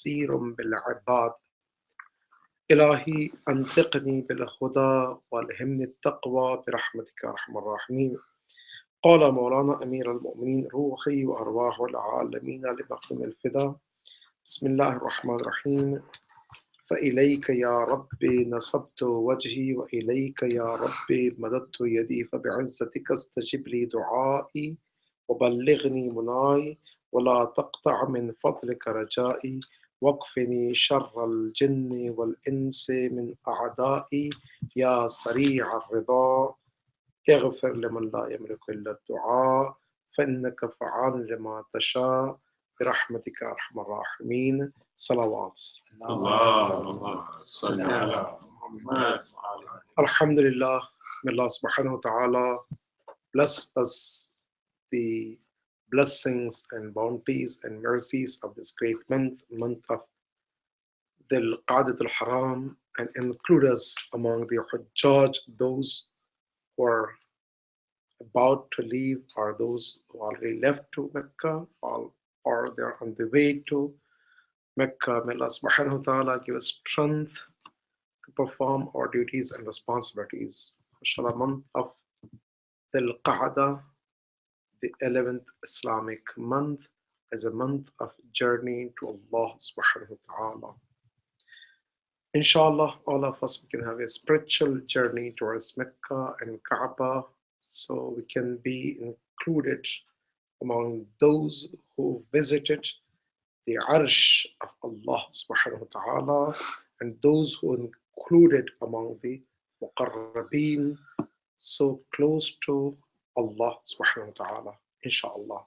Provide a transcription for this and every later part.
بصير بالعباد. إلهي أنطقني بالهدى والهمني التقوى برحمتك يا أرحم الراحمين. قال مولانا أمير المؤمنين روحي وأرواح العالمين لمقدم الفدا. بسم الله الرحمن الرحيم. فإليك يا ربي نصبت وجهي وإليك يا ربي مددت يدي فبعزتك استجب لي دعائي وبلغني مناي ولا تقطع من فضلك رجائي واكفني شر الجن والإنس من أعدائي يا سريع الرضا اغفر لمن لا يملك إلا الدعاء فإنك فعال لما تشاء برحمتك يا أرحم الراحمين. صلوات. اللهم صل على محمد. Alhamdulillah, may Allah subhanahu wa ta'ala bless us the blessings and bounties and mercies of this great month of Dhul Qadat al-Haram, and include us among the Hujjaj, those who are about to leave or those who already left to Mecca or they're on the way to Mecca. May Allah subhanahu wa ta'ala give us strength to perform our duties and responsibilities. Inshallah, month of Dhul Qa'dah, the 11th Islamic month, is a month of journey to Allah subhanahu wa ta'ala. Inshallah, all of us, we can have a spiritual journey towards Mecca and Kaaba, so we can be included among those who visited the Arsh of Allah subhanahu wa ta'ala and those who included among the Muqarrabeen, so close to Allah subhanahu wa ta'ala, inshallah.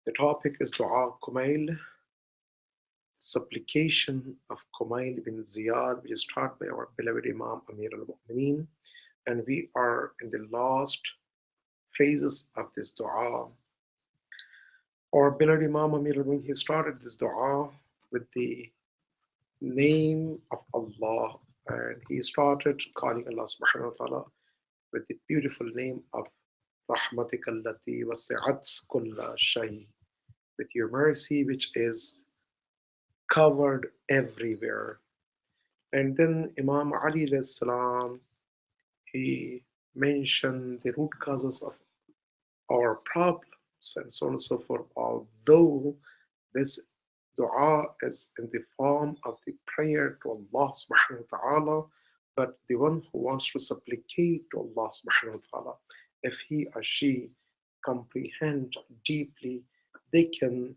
The topic is Dua Kumail, supplication of Kumail bin Ziyad, which is taught by our beloved Imam Amir al-Mu'mineen, and we are in the last phases of this dua. Our beloved Imam Amir al-Mu'mineen, he started this dua with the name of Allah, and he started calling Allah subhanahu wa ta'ala with the beautiful name of Rahmatika allati wasi'at kulla shay, with your mercy which is covered everywhere. And then Imam Ali alayhi salam, he mentioned the root causes of our problems and so on and so forth. Although this dua is in the form of the prayer to Allah subhanahu wa ta'ala, but the one who wants to supplicate to Allah subhanahu wa ta'ala, if he or she comprehend deeply, they can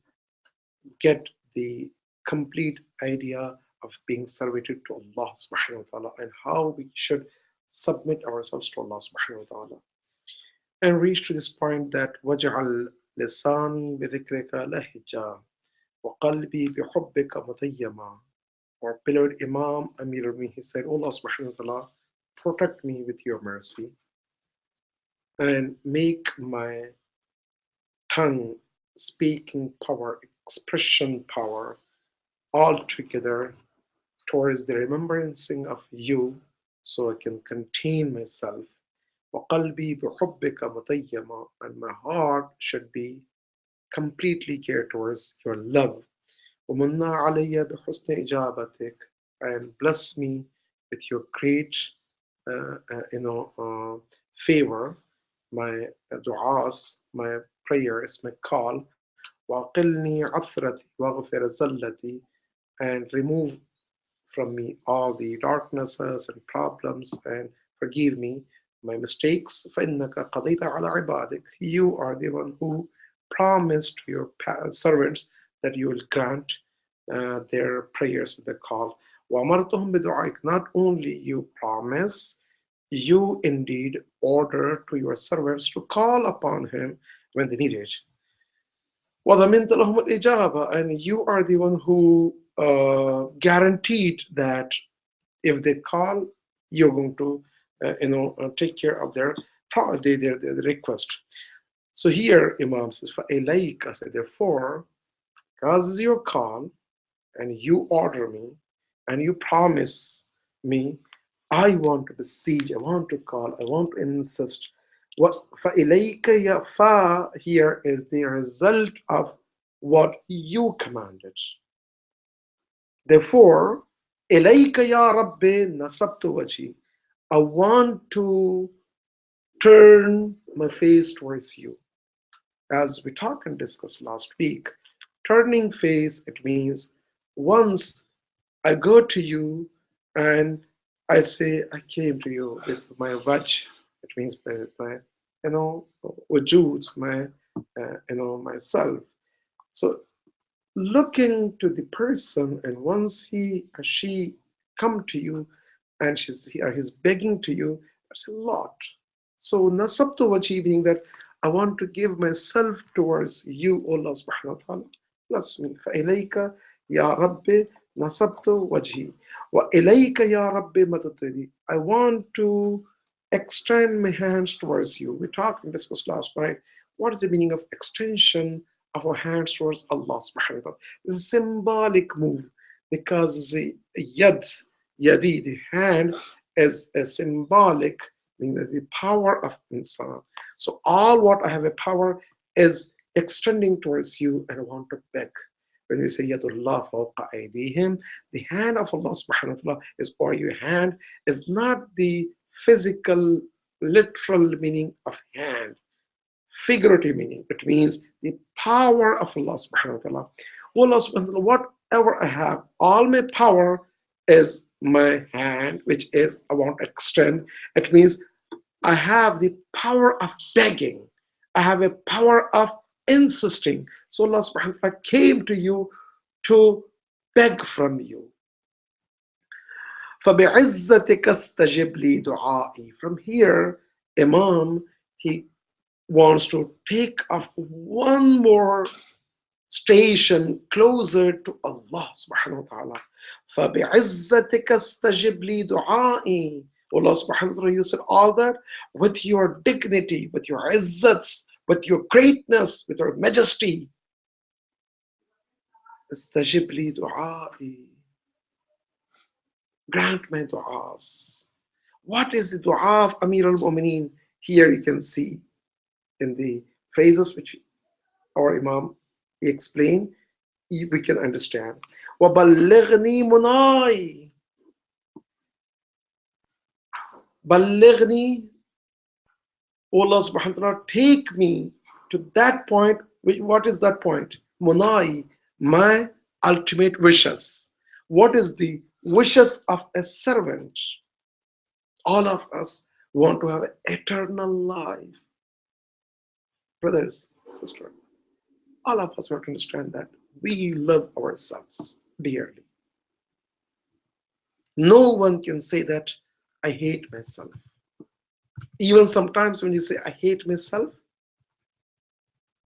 get the complete idea of being servited to Allah subhanahu wa ta'ala and how we should submit ourselves to Allah subhanahu wa ta'ala. And reach to this point that وَجْعَلْ لِسَانِي بِذِكْرِكَ لَهِجًا وَقَلْبِي بِحُبِّكَ مُتَيَّمًا. Our beloved Imam Amir al-Mu'minin, he said, "O Allah subhanahu wa ta'ala, protect me with your mercy and make my tongue, speaking power, expression power, all together towards the remembrancing of you so I can contain myself. وَقَلْبِي بِحُبِّكَ مُتَيَّمًا, and my heart should be completely geared towards your love. وَمُنَّا عَلَيَّ بِحُسْنِ إِجَابَتِكَ, and bless me with your great favor, my du'as, my prayers, my call. وَقِلْنِي عَثْرَتِي وَغْفِرْ زَلَّتِي, and remove from me all the darknesses and problems and forgive me my mistakes. فَإِنَّكَ قَضَيْتَ عَلَى عِبَادِكَ, you are the one who promised to your servants that you will grant their prayers that they call. وَأَمَرْتُهُمْ بِدُعَائِكَ, not only you promise, you indeed order to your servants to call upon him when they need it. وَضَمِنْتَ لَهُمُ الْإِجَابَةَ, and you are the one who guaranteed that if they call, you're going to take care of their request. So here Imam says, فَإِلَيْكَ, said, therefore, because it's your call and you order me and you promise me, I want to beseech, I want to call, I want to insist. What فَإِلَيْكَ ya fa here is the result of what you commanded. Therefore, إليك يا ربي نصبت وجهي. I want to turn my face towards you. As we talked and discussed last week, turning face, it means once I go to you and I say I came to you with my wajh, it means my wujud, my myself. So looking to the person, and once he or she come to you and he or he's begging to you, that's a lot. So nasabtu waji, meaning that I want to give myself towards you, O Allah subhanahu wa ta'ala. Plus me. فَإِلَيْكَ يَا رَبِّ نَصَبْتُ وَجْهِي وَإِلَيْكَ يَا رَبِّ مَدَدْتُ يَدِي. I want to extend my hands towards you. We talked and discussed last night. What is the meaning of extension of our hands towards Allah subhanahu wa ta'ala? It's a symbolic move because the yadi, the hand, is a symbolic, meaning the power of insan. So all what I have a power is extending towards you, and I want to beg. When we say Yadullah fawqa aydihim, the hand of Allah subhanahu wa ta'ala is, or your hand is not the physical, literal meaning of hand, figurative meaning. It means the power of Allah subhanahu wa ta'ala. Allah subhanahu wa ta'ala, whatever I have, all my power is my hand, which is I want to extend. It means I have the power of begging. I have a power of insisting. So Allah subhanahu wa ta'ala came to you to beg from you. فَبِعِزَّتِكَ اسْتَجِبْ لِي دُعَائِي. From here, Imam, he wants to take off one more station closer to Allah subhanahu wa ta'ala. فَبِعِزَّتِكَ اسْتَجِبْ لِي دُعَائِي. Allah subhanahu wa ta'ala, you said all that with your dignity, with your izzats, with your greatness, with your majesty. اسْتَجِبْ لِي دُعَائِي. Grant my du'as. What is the dua of Amir al-Mu'mineen? Here you can see in the phrases which our Imam explained, we can understand. وَبَلِّغْنِي مُنَاي. بَلِّغْنِي, Allah subhanahu wa ta'ala, take me to that point. What is that point? Munai, my ultimate wishes. What is the wishes of a servant? All of us want to have an eternal life. Brothers, sisters, all of us want to understand that we love ourselves dearly. No one can say that I hate myself. Even sometimes when you say I hate myself,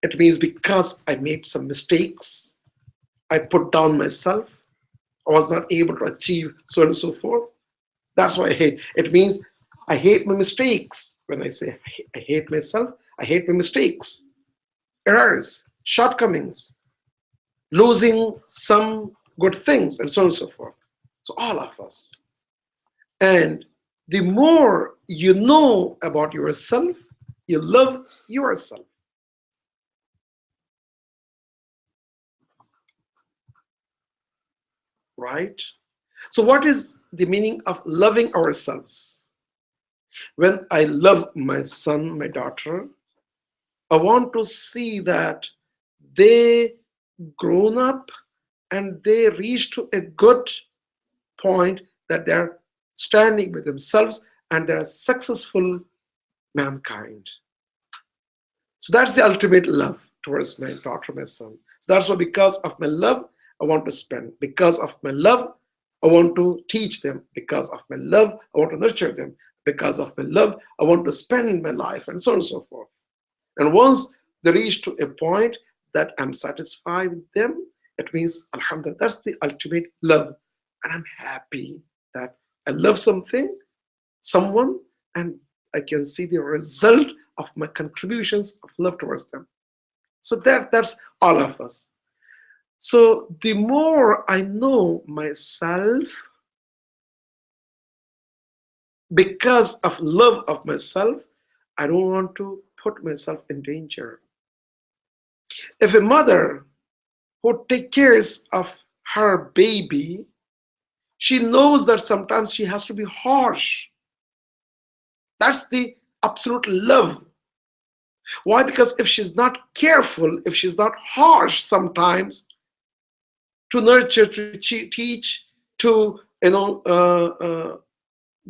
it means because I made some mistakes, I put down myself, I was not able to achieve so on and so forth. That's why I hate. It means I hate my mistakes. When I say I hate myself, I hate my mistakes, errors, shortcomings, losing some good things, and so on and so forth. So all of us. And the more you know about yourself, you love yourself. Right? So what is the meaning of loving ourselves? When I love my son, my daughter, I want to see that they grown up and they reach to a good point that they're standing with themselves and they're successful mankind. So that's the ultimate love towards my daughter, my son. So that's why because of my love, I want to spend. Because of my love, I want to teach them. Because of my love, I want to nurture them. Because of my love, I want to spend my life, and so on and so forth. And once they reach to a point that I'm satisfied with them, it means, alhamdulillah, that's the ultimate love. And I'm happy that I love someone, and I can see the result of my contributions of love towards them. So that's all of us. So the more I know myself, because of love of myself, I don't want to put myself in danger. If a mother who takes care of her baby She knows that sometimes she has to be harsh. That's the absolute love. Why? Because if she's not careful, if she's not harsh sometimes to nurture, to teach, to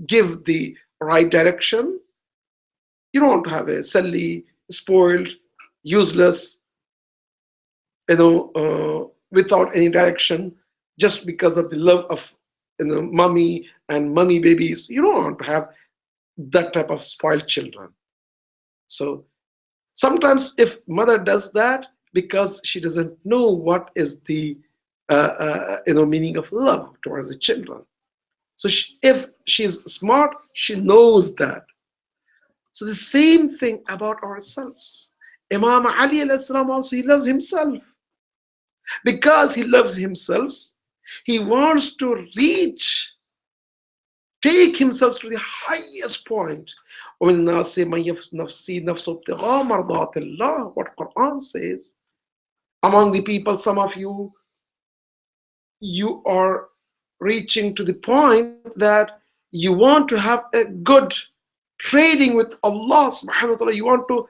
give the right direction, you don't have a silly, spoiled, useless, without any direction, just because of the love of mommy and mommy babies. You don't want to have that type of spoiled children. So sometimes if mother does that because she doesn't know what is the meaning of love towards the children. So if she's smart, she knows that. So the same thing about ourselves. Imam Ali alayhi salam also, he loves himself. Because he loves himself, he wants to take himself to the highest point. What Quran says, among the people, some of you are reaching to the point that you want to have a good trading with Allah subhanahu wa ta'ala. You want to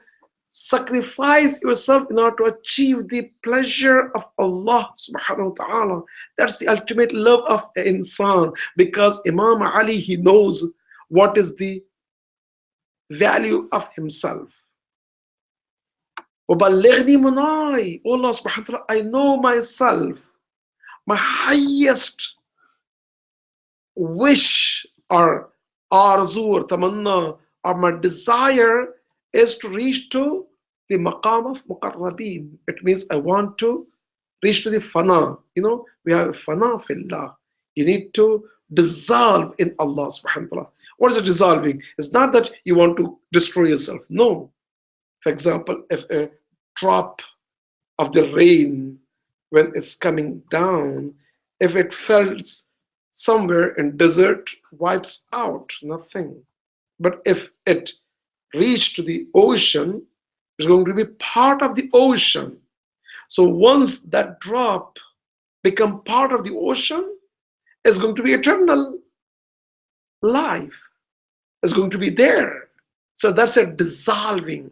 sacrifice yourself in order to achieve the pleasure of Allah subhanahu wa ta'ala. That's the ultimate love of an insan, because Imam Ali, he knows what is the value of himself. وَبَلِّغْنِي مُنَاي. Allah subhanahu wa ta'ala, I know myself. My highest wish or arzu or tamanna or my desire is to reach to the maqam of muqarrabeen. It means I want to reach to the fana. We have fana fillah. You need to dissolve in Allah subhanahu wa ta'ala. What is it dissolving? It's not that you want to destroy yourself. No. For example, if a drop of the rain, when it's coming down, if it falls somewhere in desert, wipes out nothing. But if it reached to the ocean, it's going to be part of the ocean. So once that drop become part of the ocean, it's going to be eternal life. It's going to be there. So that's a dissolving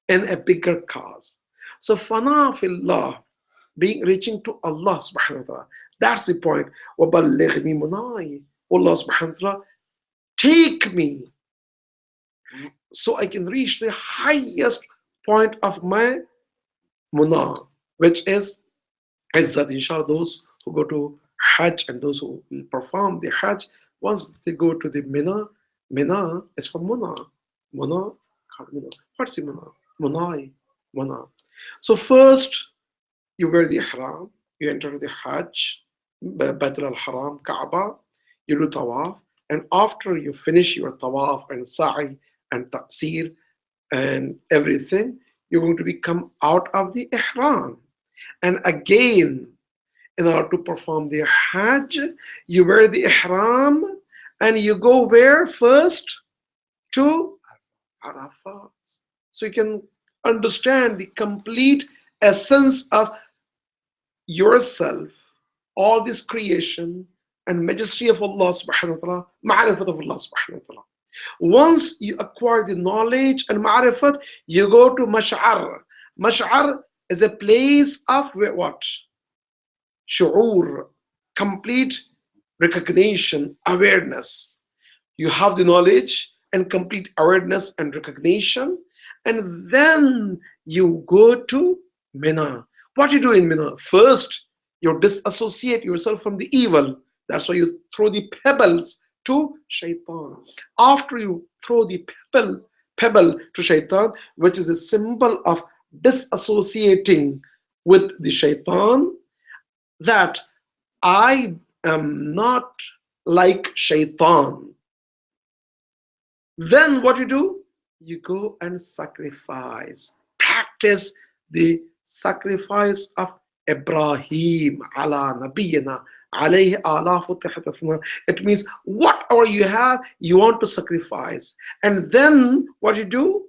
in a bigger cause. So fana fillah, reaching to Allah subhanahu wa ta'ala. That's the point. وَبَلِّغْنِي مُنَاي. Allah subhanahu wa ta'ala, take me so I can reach the highest point of my munah, which is izzat. Inshallah, those who go to Hajj and those who will perform the Hajj, once they go to the Mina is for munah. Munah, what's the munah? Munah. So first, you wear the ihram, you enter the Hajj, Baitul al-Haram, Kaaba, you do tawaf, and after you finish your tawaf and sa'i and taqsir and everything, you're going to come out of the ihram. And again, in order to perform the Hajj, you wear the ihram and you go where first? To Arafat. So you can understand the complete essence of yourself, all this creation and majesty of Allah subhanahu wa ta'ala, ma'rifat of Allah subhanahu wa ta'ala. Once you acquire the knowledge and ma'rifat, you go to Mash'ar. Mash'ar is a place of what? Shu'ur, complete recognition, awareness. You have the knowledge and complete awareness and recognition, and then you go to Mina. What you do in Mina? First, you disassociate yourself from the evil. That's why you throw the pebbles to shaitan. After you throw the pebble to shaitan, which is a symbol of disassociating with the shaitan, that I am not like shaitan. Then what you do? You go and sacrifice. Practice the sacrifice of Ibrahim ala nabiyina alayhi alafu tahatatna. It means whatever you have, you want to sacrifice. And then what you do?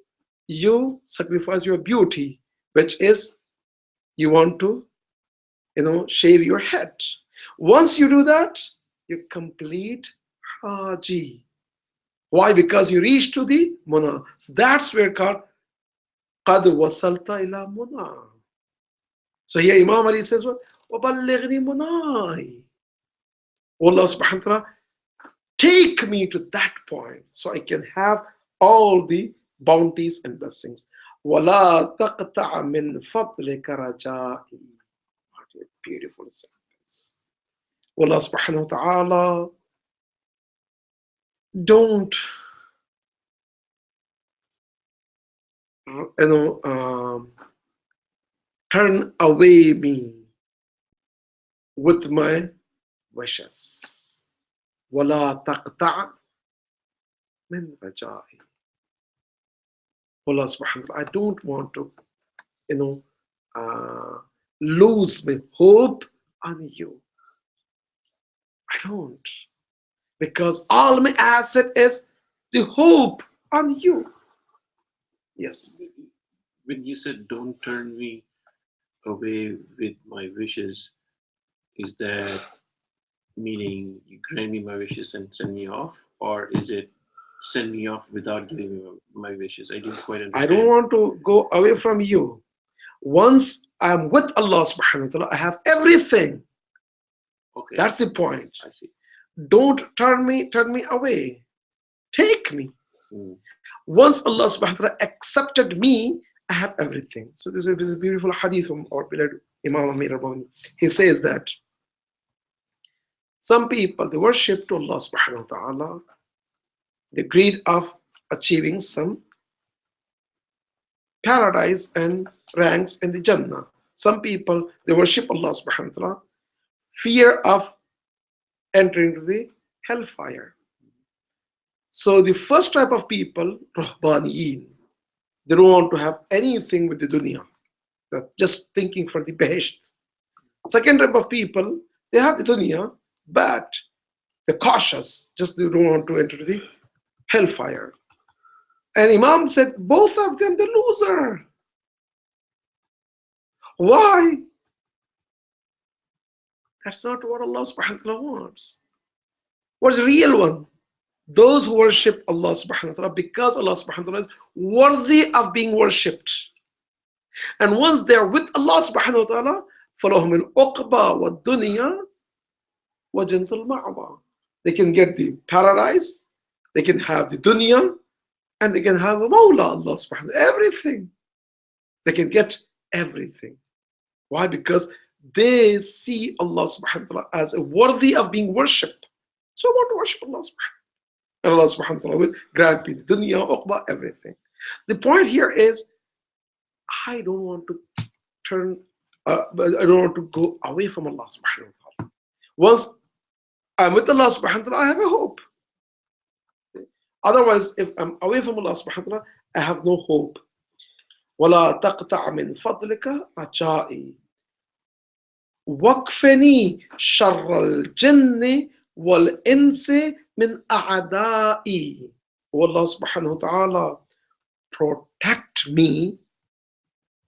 You sacrifice your beauty, which is you want to shave your head. Once you do that, You complete Haji. Why? Because you reach to the Muna. So that's where called Qad wasalta ila Muna. So here Imam Ali says what? وَبَلِّغْنِي مُنَاي. Allah subhanahu wa ta'ala, take me to that point so I can have all the bounties and blessings. وَلَا تَقْطَعَ مِنْ فَضْلِكَ رَجَائِي. What a beautiful sentence. Allah subhanahu wa ta'ala, don't turn away me with my wishes. وَلَا تَقْطَعَ مِنْ رَجَائِي. Allah subhanahu wa ta'ala, I don't want to, lose my hope on you. I don't. Because all my asset is the hope on you. Yes. When you said don't turn me away with my wishes, is that meaning you grant me my wishes and send me off? Or is it send me off without giving me my wishes? I didn't quite I understand. don't want to go away from you. Once I'm with Allah subhanahu wa ta'ala, I have everything. Okay. That's the point. I see. Don't turn me away. Take me. Mm. Once Allah subhanahu wa ta'ala accepted me, I have everything. So this is a beautiful hadith from our beloved Imam Amir al-Bawni. He says that some people, they worship to Allah subhanahu wa ta'ala, the greed of achieving some paradise and ranks in the Jannah. Some people, they worship Allah subhanahu wa ta'ala, fear of entering into the hellfire. So the first type of people, Rahbaniyin, they don't want to have anything with the dunya. They're just thinking for the behesht. Second type of people, they have the dunya, but they're cautious, just they don't want to enter the hellfire. And Imam said, both of them, the loser. Why? That's not what Allah subhanahu wa ta'ala wants. What's the real one? Those who worship Allah subhanahu wa ta'ala because Allah subhanahu wa ta'ala is worthy of being worshipped. And once they are with Allah subhanahu wa ta'ala, فَلَهُمِ الْأُقْبَى وَالدُّنْيَا وَجَنَّةُ الْمَعْوَى. They can get the paradise, they can have the dunya, and they can have a mawla, Allah subhanahu wa ta'ala, everything. They can get everything. Why? Because they see Allah subhanahu wa ta'ala as worthy of being worshipped. So I want to worship Allah subhanahu wa ta'ala. And Allah subhanahu wa ta'ala will grant me the dunya, uqba, everything. The point here is, I don't want to I don't want to go away from Allah subhanahu wa ta'ala. Once I'm with Allah subhanahu wa ta'ala, I have a hope. Otherwise, if I'm away from Allah subhanahu wa ta'ala, I have no hope. وَلَا تَقْطَعْ مِنْ فَضْلِكَ رَجَائِي وَكْفِنِي شَرَّ الْجِنِّ وَالْإِنسِ مِنْ أَعْدَائِي. Allah subhanahu wa ta'ala, protect me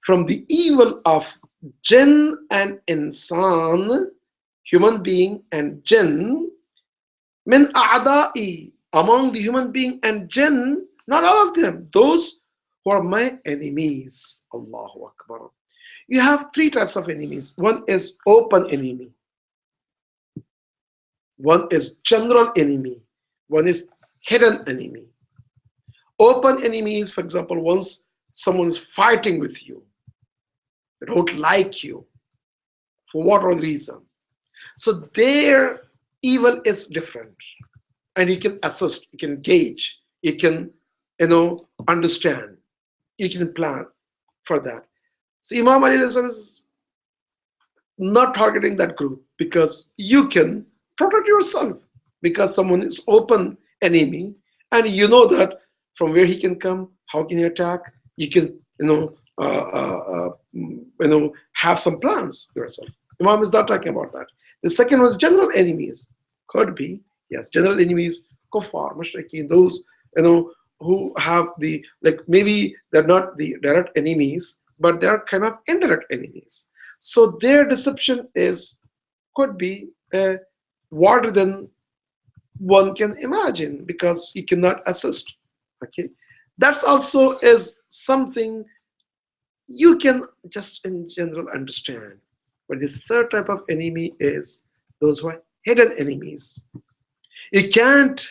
from the evil of jinn and insan, human being and jinn, min a'da'i, among the human being and jinn, not all of them, those who are my enemies. Allahu Akbar. You have three types of enemies. One is open enemy. One is general enemy. One is hidden enemy. Open enemies, for example, once someone is fighting with you, they don't like you, for whatever reason. So their evil is different. And you can assist, you can gauge, you can, understand, you can plan for that. So Imam Ali is not targeting that group because you can protect yourself because someone is open enemy and you know that from where he can come, how can he attack, you can, have some plans yourself. Imam is not talking about that. The second one is general enemies. Could be, yes, general enemies, kuffar, mushrikeen, those, who have the, like maybe they're not the direct enemies, but they're kind of indirect enemies. So their deception could be a wider than one can imagine because you cannot assist. Okay, that's also is something you can just in general understand. But the third type of enemy is those who are hidden enemies. You can't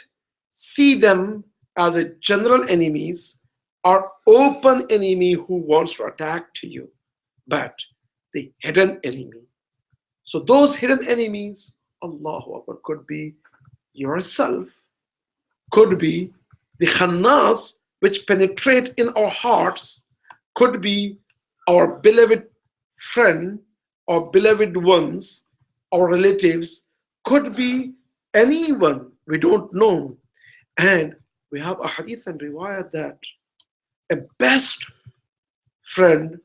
see them as a general enemies or open enemy who wants to attack to you, but the hidden enemy. So those hidden enemies, Allahu Akbar, could be yourself, could be the khannas which penetrate in our hearts, could be our beloved friend or beloved ones, our relatives, could be anyone we don't know. And we have a hadith and riwayat that a best friend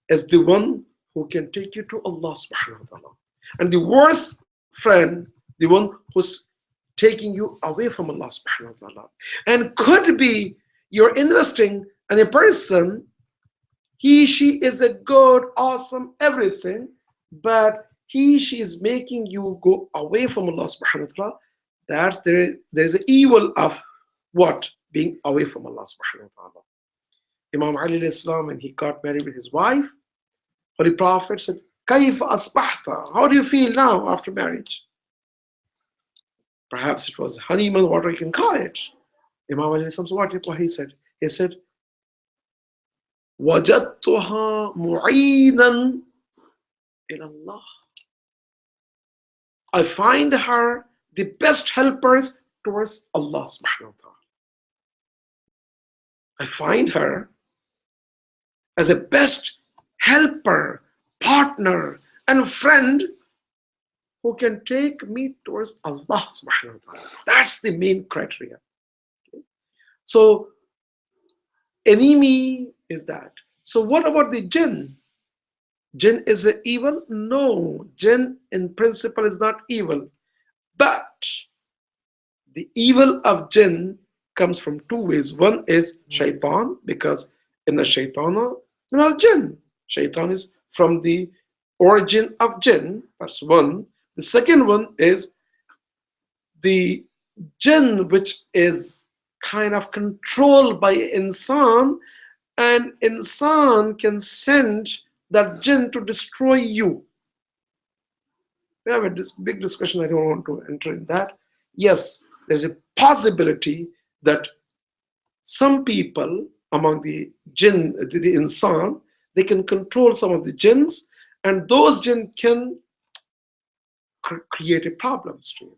is the one who can take you to Allah subhanahu wa ta'ala. And the worst friend, the one who's taking you away from Allah subhanahu wa ta'ala. And could be you're investing in a person, he, she is a good, awesome, everything, but he, she is making you go away from Allah subhanahu wa ta'ala. There is an evil of what? Being away from Allah subhanahu wa ta'ala. Imam Ali Islam, when he got married with his wife, Holy Prophet said, Kayfa asbahta? How do you feel now after marriage? Perhaps it was honeymoon, whatever you can call it. Imam Ali Islam, so what he said? He said, Wajadtuha mu'inan ilallah. I find her the best helpers towards Allah subhanahu wa ta'ala. I find her as a best helper, partner, and friend who can take me towards Allah subhanahu wa ta'ala. That's the main criteria. Okay? So, enemy is that. So, what about the jinn? Jinn is an evil? No, jinn in principle is not evil. But the evil of jinn comes from two ways. One is shaitan, because in the shaitana, min jinn. Shaitan is from the origin of jinn. That's one. The second one is the jinn, which is kind of controlled by insan, and insan can send that jinn to destroy you. We have this big discussion. I don't want to enter in that. Yes, there's a possibility that some people among the jinn, the insan, they can control some of the jinns, and those jinn can create a problem to you.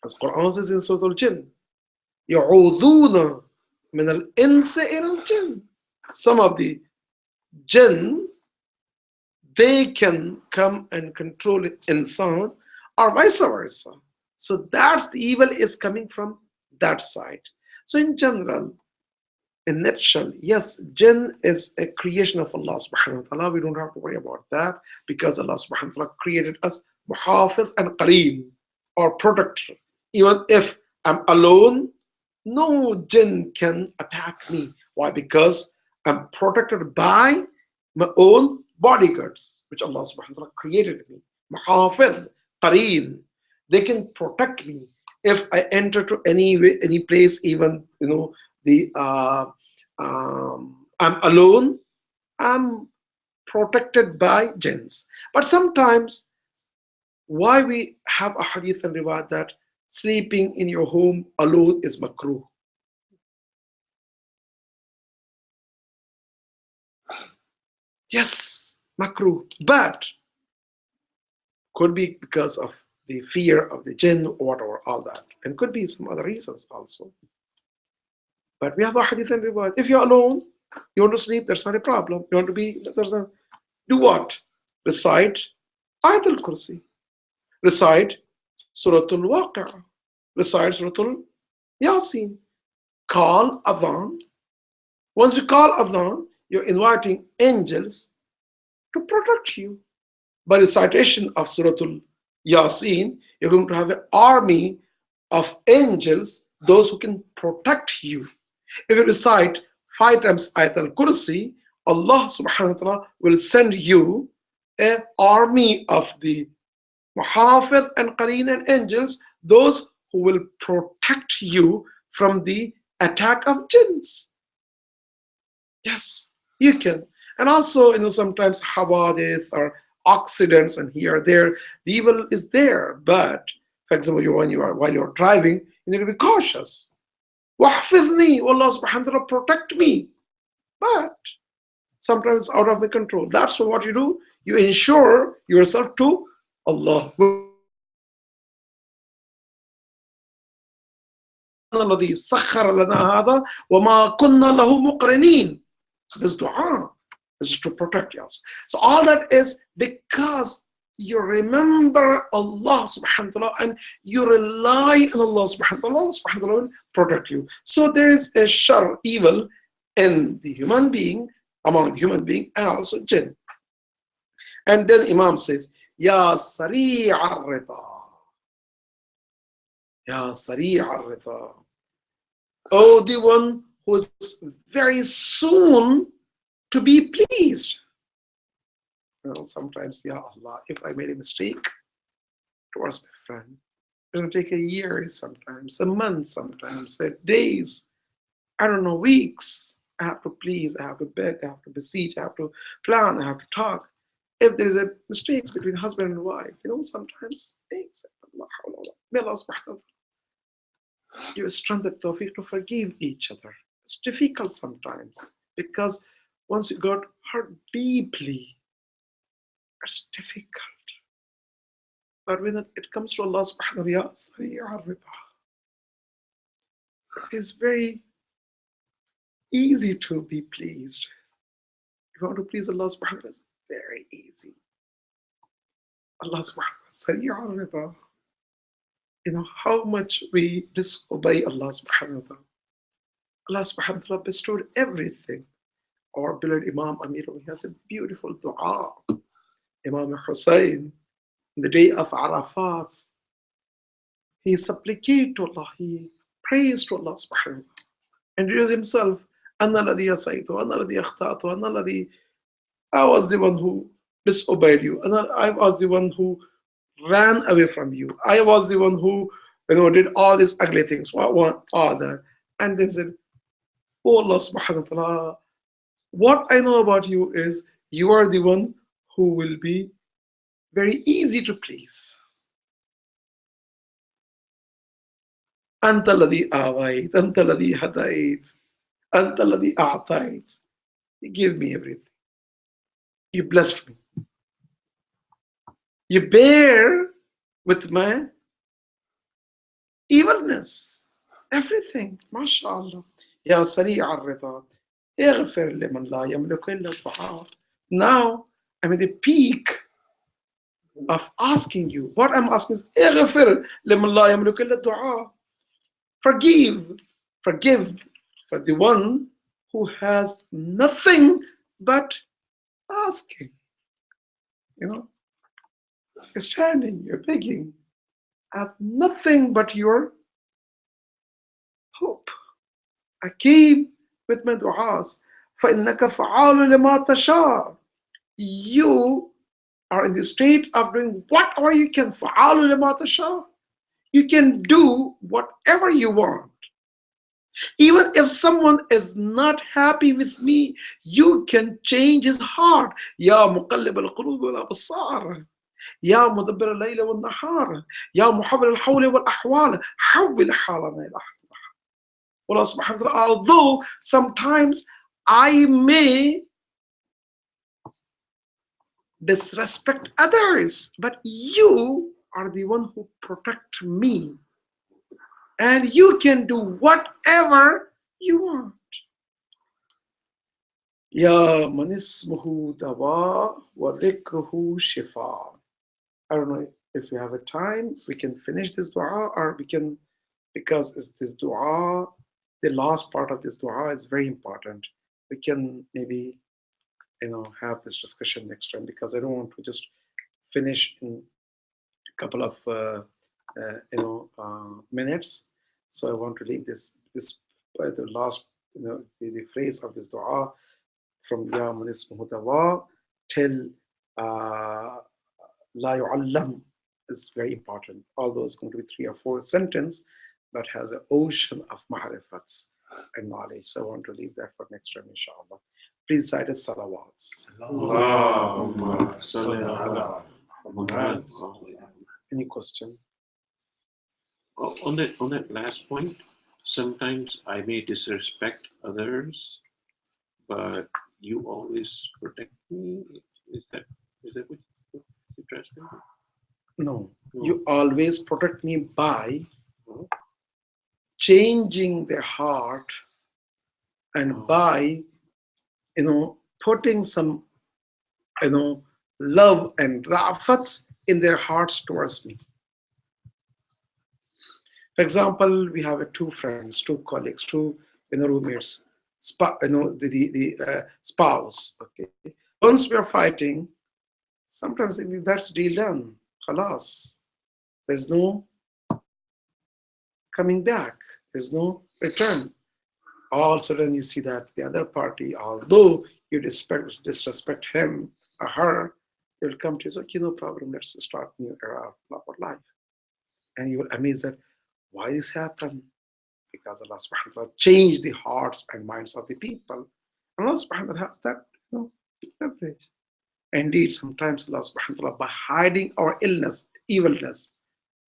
As Quran says in Surah Al-Jinn, يَعُوذُونَ مِنَ الْإِنسِ إِلَى الْجِنِّ. Some of the jinn, they can come and control it insan, or vice versa. So that's the evil is coming from that side. So in general, in nutshell, yes, jinn is a creation of Allah subhanahu wa ta'ala. We don't have to worry about that because Allah subhanahu wa ta'ala created us muhafiz and qareen, or protector. Even if I'm alone, no jinn can attack me. Why? Because I'm protected by my own bodyguards, which Allah subhanahu wa ta'ala created me. Muhafiz, qareen. They can protect me if I enter to any place, even I'm alone, I'm protected by jinns. But sometimes, why we have a hadith and riwayat that sleeping in your home alone is makruh. Yes, makruh. But could be because of the fear of the jinn or whatever, all that. And could be some other reasons also. But we have a hadith and riwayat. If you're alone, you want to sleep, that's not a problem. You want to be, do what? Recite Ayatul Kursi. Recite Suratul Waqi'ah. Recite Suratul Yasin. Call Adhan. Once you call Adhan, you're inviting angels to protect you. By recitation of Suratul Yasin, you're going to have an army of angels, those who can protect you. If you recite 5 times Ayatul Kursi, Allah subhanahu wa ta'ala will send you an army of the Muhafiz and Qareen and angels, those who will protect you from the attack of jinns. Yes, you can. And also, sometimes hawadith or accidents and here or there, the evil is there. But for example, while you're driving, you need to be cautious. Wahfidni, Allah subhanahu wa ta'ala protect me. But sometimes out of my control. That's what you do. You ensure yourself to Allah. So this dua is to protect us. So all that is because you remember Allah subhanahu wa ta'ala and you rely on Allah subhanahu wa ta'ala. Allah subhanahu wa ta'ala will protect you. So there is a shar, evil in the human being, among the human being and also jinn. And then Imam says, Ya Sari' al-Rida. Ya Sari' al-Rida. Oh, the one who is very soon to be pleased. Sometimes, Ya Allah, if I made a mistake towards my friend, it's going to take a year sometimes, a month sometimes, days, I don't know, weeks. I have to please, I have to beg, I have to beseech, I have to plan, I have to talk. If there is a mistake between husband and wife, sometimes things, may Allah subhanahu wa ta'ala give strength and tawfiq to forgive each other. It's difficult sometimes because once you got hurt deeply, it's difficult. But when it comes to Allah subhanahu wa ta'ala, it is very easy to be pleased. If you want to please Allah subhanahu wa ta'ala, it's very easy. Allah subhanahu wa ta'ala, how much we disobey Allah subhanahu wa ta'ala. Allah subhanahu wa ta'ala bestowed everything. Our beloved Imam Amir, he has a beautiful dua. Imam Hussein, in the day of Arafat, he supplicated to Allah, he praised to Allah subhanahu wa ta'ala, and introduced himself, Anna ladhi asaytu, Anna ladhi akhtatu, Anna ladhi, I was the one who disobeyed you, and I was the one who ran away from you. I was the one who did all these ugly things, all that. And then said, Oh Allah subhanahu wa ta'ala, what I know about you is you are the one who will be very easy to please. Anta ladhi await, Anta ladhi hadait, Anta ladhi a'tait. You give me everything. You blessed me. You bear with my evilness. Everything. MashaAllah. Ya Sari' al-Rida. اغفر لمن لا يملك إلا الدعاء. Now I'm at the peak of asking you. What I'm asking is اغفر لمن لا يملك إلا الدعاء. Forgive for the one who has nothing but asking. You're standing, you're begging. I have nothing but your hope. I came with my du'as. فَإِنَّكَ فَعَالُ لِمَا تَشَاءُ. You are in the state of doing whatever you can. فَعَالُ لِمَا تَشَاءُ. You can do whatever you want. Even if someone is not happy with me, you can change his heart. يا مقلب القلوب والأبصار يا مدبر الليل والنهار يا محول الحول والأحوال حول حالنا إلى أحسن. Allah subhanahu wa ta'ala, although sometimes I may disrespect others, but you are the one who protect me. And you can do whatever you want. Ya man ismuhu dawa wa dhikruhu shifa. I don't know if we have a time, we can finish this dua, or we can, because it's this dua, the last part of this dua is very important. We can maybe have this discussion next time, because I don't want to just finish in a couple of minutes. So I want to leave this the last the phrase of this dua from Ya man ismuhu dawa till La yu'allam. is very important. Although it's going to be three or four sentences, but has an ocean of mahrifats and knowledge. So I want to leave that for next time, inshallah. Please cite as salawats. Allahumma salli ala Muhammad. Any question? On that last point, sometimes I may disrespect others, but you always protect me. Is that what you're trying to say? No. No. You always protect me by No. changing their heart and Oh. by, putting some, love and rafats in their hearts towards me. For example, we have two friends, two colleagues, two roommates, the spouse. Okay, once we are fighting, sometimes that's deal done. Khalas. There's no coming back. There's no return. All of a sudden, you see that the other party, although you disrespect him or her, they will come to you. So, okay, no problem. Let's start new era of our life. And you will amazed that why this happened? Because Allah subhanahu wa ta'ala changed the hearts and minds of the people. And Allah subhanahu wa ta'ala has that leverage. Indeed, sometimes Allah subhanahu wa ta'ala, by hiding our illness, evilness,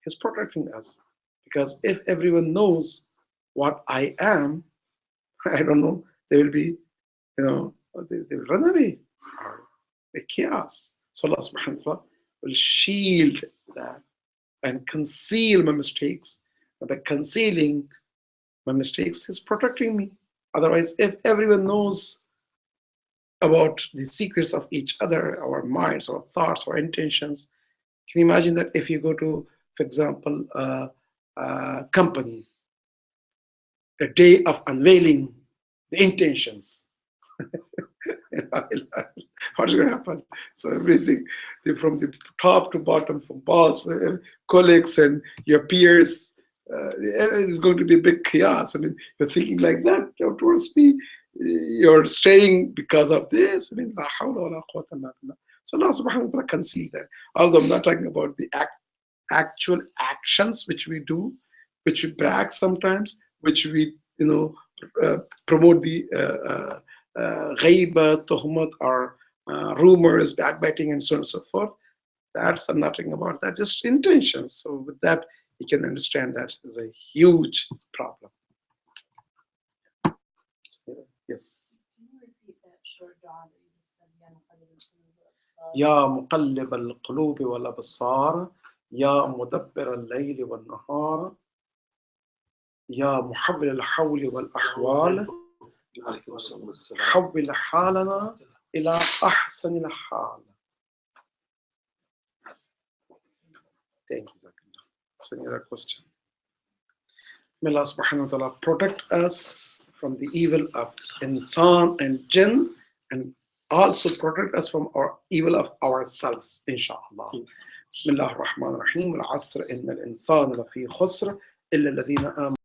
is protecting us. Because if everyone knows what I am, I don't know, they will be, they will run away or the chaos. So Allah subhanahu wa ta'ala will shield that and conceal my mistakes. And by concealing my mistakes, is protecting me. Otherwise, if everyone knows about the secrets of each other, our minds, our thoughts, our intentions, can you imagine that if you go to, for example, a company, a day of unveiling the intentions, what's going to happen? So everything from the top to bottom, from boss, colleagues, and your peers, it's going to be a big chaos. I mean, you're thinking like that towards me, you're straying because of this. I mean, la hawla wa la quwwata illa billah. So Allah subhanahu wa ta'ala conceal that. Although I'm not talking about the actual actions which we do, which we brag sometimes, which we, promote the ghaiba, tuhmat, or rumors, backbiting, and so on and so forth. That's I'm not talking about that, just intentions. So with that, you can understand that is a huge problem. Yes. Can you repeat that short dua that you just said again? يا مقلب القلوب والأبصار يا مدبر الليل والنهار يا محول الحول والأحوال حول حالنا إلى أحسن الحال. Thank you. So any other question? May Allah subhanahu wa ta'ala protect us from the evil of insan and jinn, and also protect us from our evil of ourselves, inshallah. Bismillah ar-Rahman ar-Rahim. Al-Asr inna al-insana lafi khusr illa alladhina amanu